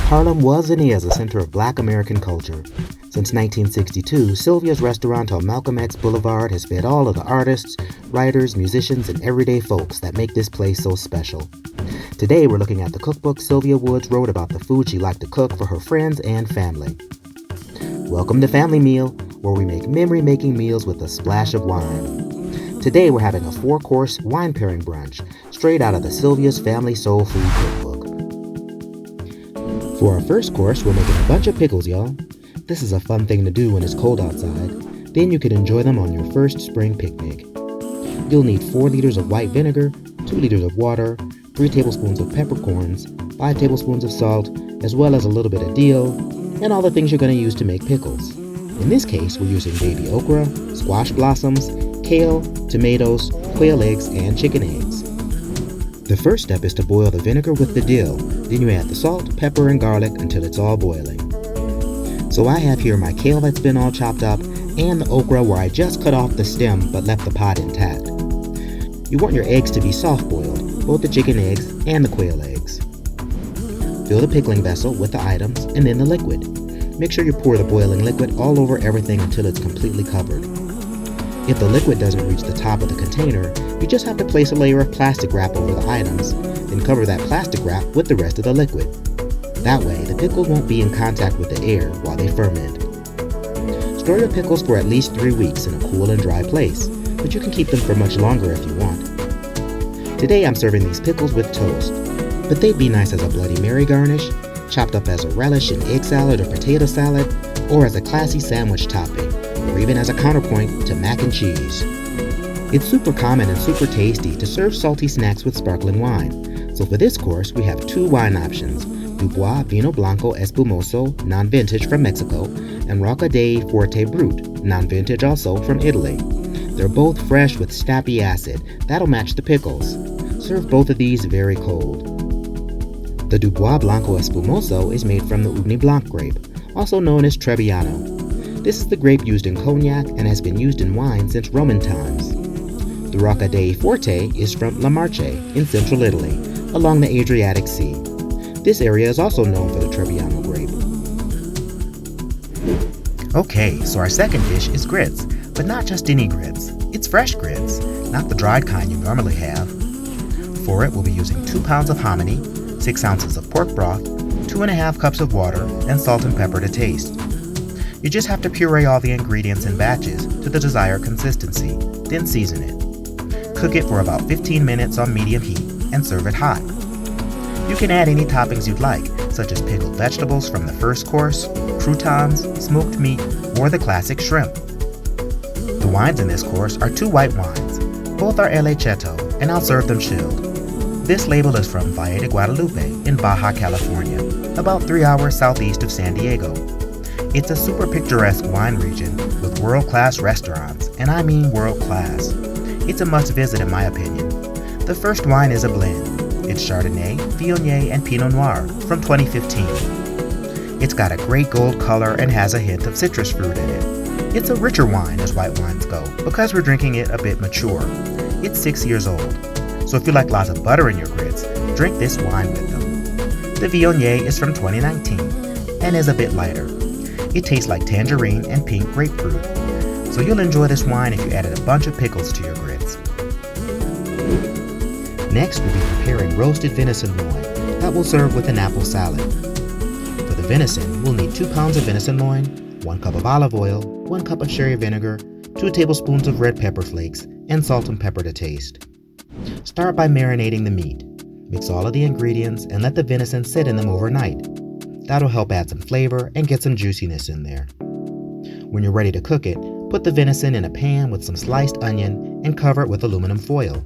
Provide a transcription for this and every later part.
Harlem was and is a center of Black American culture. Since 1962, Sylvia's restaurant on Malcolm X Boulevard has fed all of the artists, writers, musicians, and everyday folks that make this place so special. Today we're looking at the cookbook Sylvia Woods wrote about the food she liked to cook for her friends and family. Welcome to Family Meal, where we make memory-making meals with a splash of wine. Today we're having a 4-course wine pairing brunch, straight out of the Sylvia's Family Soul Food Cookbook. For our first course, we're making a bunch of pickles, y'all. This is a fun thing to do when it's cold outside. Then you can enjoy them on your first spring picnic. You'll need 4 liters of white vinegar, 2 liters of water, 3 tablespoons of peppercorns, 5 tablespoons of salt, as well as a little bit of dill, and all the things you're going to use to make pickles. In this case, we're using baby okra, squash blossoms, kale, tomatoes, quail eggs, and chicken eggs. The first step is to boil the vinegar with the dill. Then you add the salt, pepper, and garlic until it's all boiling. So I have here my kale that's been all chopped up and the okra where I just cut off the stem but left the pod intact. You want your eggs to be soft boiled, both the chicken eggs and the quail eggs. Fill the pickling vessel with the items and then the liquid. Make sure you pour the boiling liquid all over everything until it's completely covered. If the liquid doesn't reach the top of the container, you just have to place a layer of plastic wrap over the items, then cover that plastic wrap with the rest of the liquid. That way, the pickles won't be in contact with the air while they ferment. Store your pickles for at least 3 weeks in a cool and dry place, but you can keep them for much longer if you want. Today I'm serving these pickles with toast, but they'd be nice as a Bloody Mary garnish, chopped up as a relish in egg salad or potato salad, or as a classy sandwich topping, or even as a counterpoint to mac and cheese. It's super common and super tasty to serve salty snacks with sparkling wine, so for this course we have 2 wine options: Dubois Vino Blanco Espumoso, non-vintage from Mexico, and Rocca dei Forte Brut, non-vintage also from Italy. They're both fresh with snappy acid. That'll match the pickles. Serve both of these very cold. The Dubois Blanco Espumoso is made from the Ugni Blanc grape, also known as Trebbiano. This is the grape used in cognac and has been used in wine since Roman times. The Rocca dei Forte is from La Marche in central Italy, along the Adriatic Sea. This area is also known for the Trebbiano grape. Okay, so our second dish is grits, but not just any grits. It's fresh grits, not the dried kind you normally have. For it, we'll be using 2 pounds of hominy, 6 ounces of pork broth, 2½ cups of water, and salt and pepper to taste. You just have to puree all the ingredients in batches to the desired consistency, then season it. Cook it for about 15 minutes on medium heat and serve it hot. You can add any toppings you'd like, such as pickled vegetables from the first course, croutons, smoked meat, or the classic shrimp. The wines in this course are 2 white wines. Both are El Cheto, and I'll serve them chilled. This label is from Valle de Guadalupe in Baja California, about 3 hours southeast of San Diego. It's a super picturesque wine region with world-class restaurants, and I mean world-class. It's a must-visit in my opinion. The first wine is a blend. It's Chardonnay, Viognier, and Pinot Noir from 2015. It's got a great gold color and has a hint of citrus fruit in it. It's a richer wine as white wines go because we're drinking it a bit mature. It's 6 years old. So if you like lots of butter in your grits, drink this wine with them. The Viognier is from 2019 and is a bit lighter. It tastes like tangerine and pink grapefruit. So you'll enjoy this wine if you added a bunch of pickles to your grits. Next, we'll be preparing roasted venison loin that we'll serve with an apple salad. For the venison, we'll need 2 pounds of venison loin, 1 cup of olive oil, 1 cup of sherry vinegar, 2 tablespoons of red pepper flakes, and salt and pepper to taste. Start by marinating the meat. Mix all of the ingredients and let the venison sit in them overnight. That'll help add some flavor and get some juiciness in there. When you're ready to cook it, put the venison in a pan with some sliced onion and cover it with aluminum foil.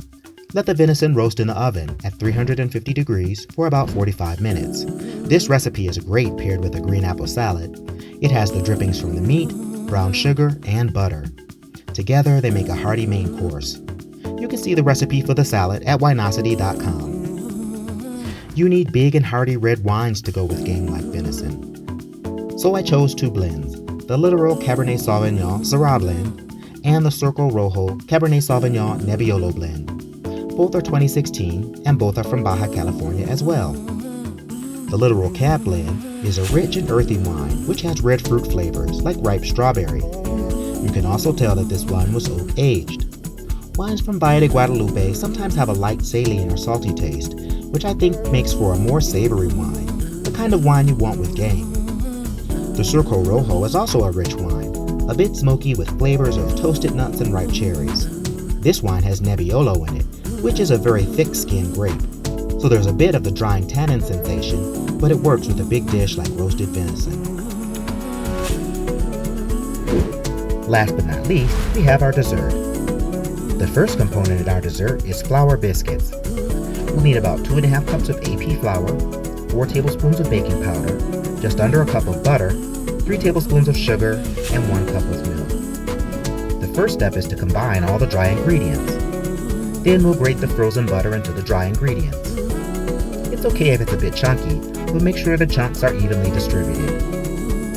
Let the venison roast in the oven at 350 degrees for about 45 minutes. This recipe is great paired with a green apple salad. It has the drippings from the meat, brown sugar, and butter. Together, they make a hearty main course. You can see the recipe for the salad at winosity.com. You need big and hearty red wines to go with game like venison. So I chose 2 blends, the literal Cabernet Sauvignon Syrah blend and the Circo Rojo Cabernet Sauvignon Nebbiolo blend. Both are 2016 and both are from Baja California as well. The literal cab blend is a rich and earthy wine which has red fruit flavors like ripe strawberry. You can also tell that this wine was oak aged. Wines from Valle de Guadalupe sometimes have a light saline or salty taste, which I think makes for a more savory wine, the kind of wine you want with game. The Surco Rojo is also a rich wine, a bit smoky with flavors of toasted nuts and ripe cherries. This wine has Nebbiolo in it, which is a very thick-skinned grape, so there's a bit of the drying tannin sensation, but it works with a big dish like roasted venison. Last but not least, we have our dessert. The first component of our dessert is flour biscuits. We'll need about 2.5 cups of AP flour, 4 tablespoons of baking powder, just under a cup of butter, 3 tablespoons of sugar, and 1 cup of milk. The first step is to combine all the dry ingredients. Then we'll grate the frozen butter into the dry ingredients. It's okay if it's a bit chunky, but make sure the chunks are evenly distributed.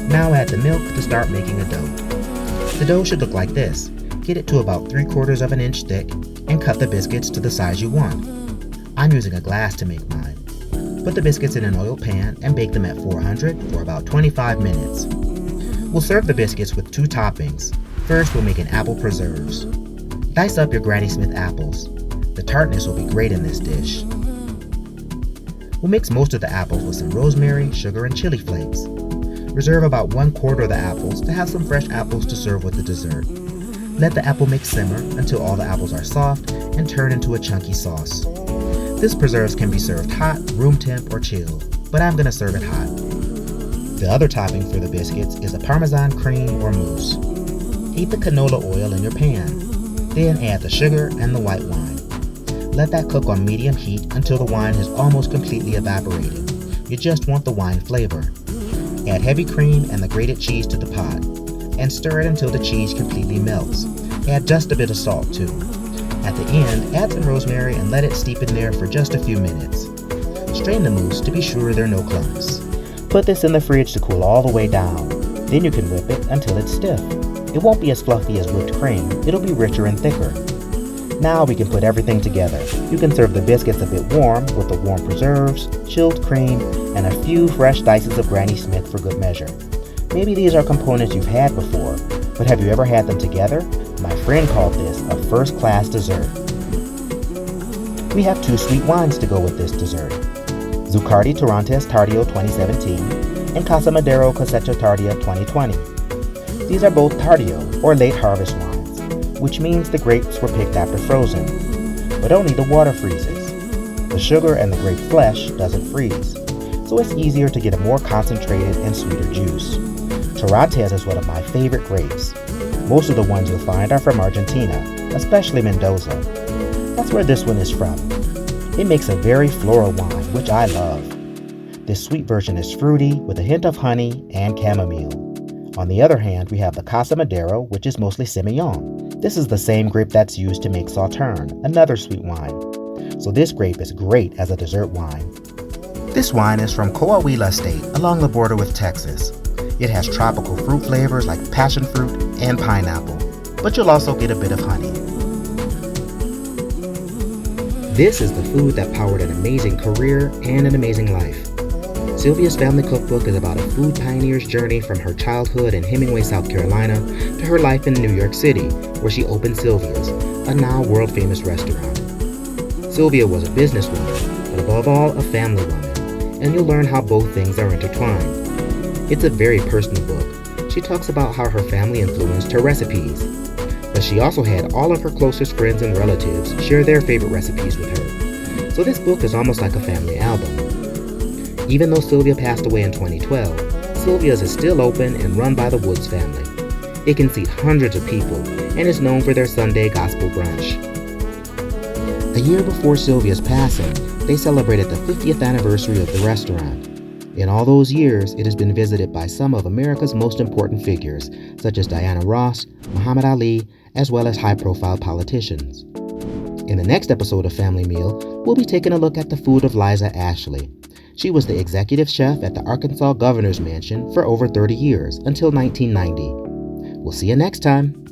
Now add the milk to start making a dough. The dough should look like this. Get it to about 3/4 of an inch thick and cut the biscuits to the size you want. I'm using a glass to make mine. Put the biscuits in an oiled pan and bake them at 400 for about 25 minutes. We'll serve the biscuits with 2 toppings. First, we'll make an apple preserves. Dice up your Granny Smith apples. The tartness will be great in this dish. We'll mix most of the apples with some rosemary, sugar, and chili flakes. Reserve about 1/4 of the apples to have some fresh apples to serve with the dessert. Let the apple mix simmer until all the apples are soft and turn into a chunky sauce. This preserves can be served hot, room temp, or chilled, but I'm going to serve it hot. The other topping for the biscuits is a Parmesan cream or mousse. Heat the canola oil in your pan. Then add the sugar and the white wine. Let that cook on medium heat until the wine has almost completely evaporated. You just want the wine flavor. Add heavy cream and the grated cheese to the pot, and stir it until the cheese completely melts. Add just a bit of salt too. At the end, add some rosemary and let it steep in there for just a few minutes. Strain the mousse to be sure there are no clumps. Put this in the fridge to cool all the way down. Then you can whip it until it's stiff. It won't be as fluffy as whipped cream, it'll be richer and thicker. Now we can put everything together. You can serve the biscuits a bit warm with the warm preserves, chilled cream, and a few fresh dices of Granny Smith for good measure. Maybe these are components you've had before, but have you ever had them together? My friend called this a first-class dessert. We have 2 sweet wines to go with this dessert. Zuccardi Torrontés Tardio 2017 and Casa Madero Cosecha Tardia 2020. These are both Tardio, or late harvest wines, which means the grapes were picked after frozen, but only the water freezes. The sugar and the grape flesh doesn't freeze, so it's easier to get a more concentrated and sweeter juice. Torrontés is one of my favorite grapes. Most of the ones you'll find are from Argentina, especially Mendoza. That's where this one is from. It makes a very floral wine, which I love. This sweet version is fruity with a hint of honey and chamomile. On the other hand, we have the Casa Madero, which is mostly Semillon. This is the same grape that's used to make Sauterne, another sweet wine. So this grape is great as a dessert wine. This wine is from Coahuila State, along the border with Texas. It has tropical fruit flavors like passion fruit and pineapple, but you'll also get a bit of honey. This is the food that powered an amazing career and an amazing life. Sylvia's family cookbook is about a food pioneer's journey from her childhood in Hemingway, South Carolina, to her life in New York City, where she opened Sylvia's, a now world-famous restaurant. Sylvia was a businesswoman, but above all, a family woman, and you'll learn how both things are intertwined. It's a very personal book. She talks about how her family influenced her recipes, but she also had all of her closest friends and relatives share their favorite recipes with her. So this book is almost like a family album. Even though Sylvia passed away in 2012, Sylvia's is still open and run by the Woods family. It can seat hundreds of people and is known for their Sunday gospel brunch. A year before Sylvia's passing, they celebrated the 50th anniversary of the restaurant. In all those years, it has been visited by some of America's most important figures, such as Diana Ross, Muhammad Ali, as well as high-profile politicians. In the next episode of Family Meal, we'll be taking a look at the food of Liza Ashley. She was the executive chef at the Arkansas Governor's Mansion for over 30 years, until 1990. We'll see you next time.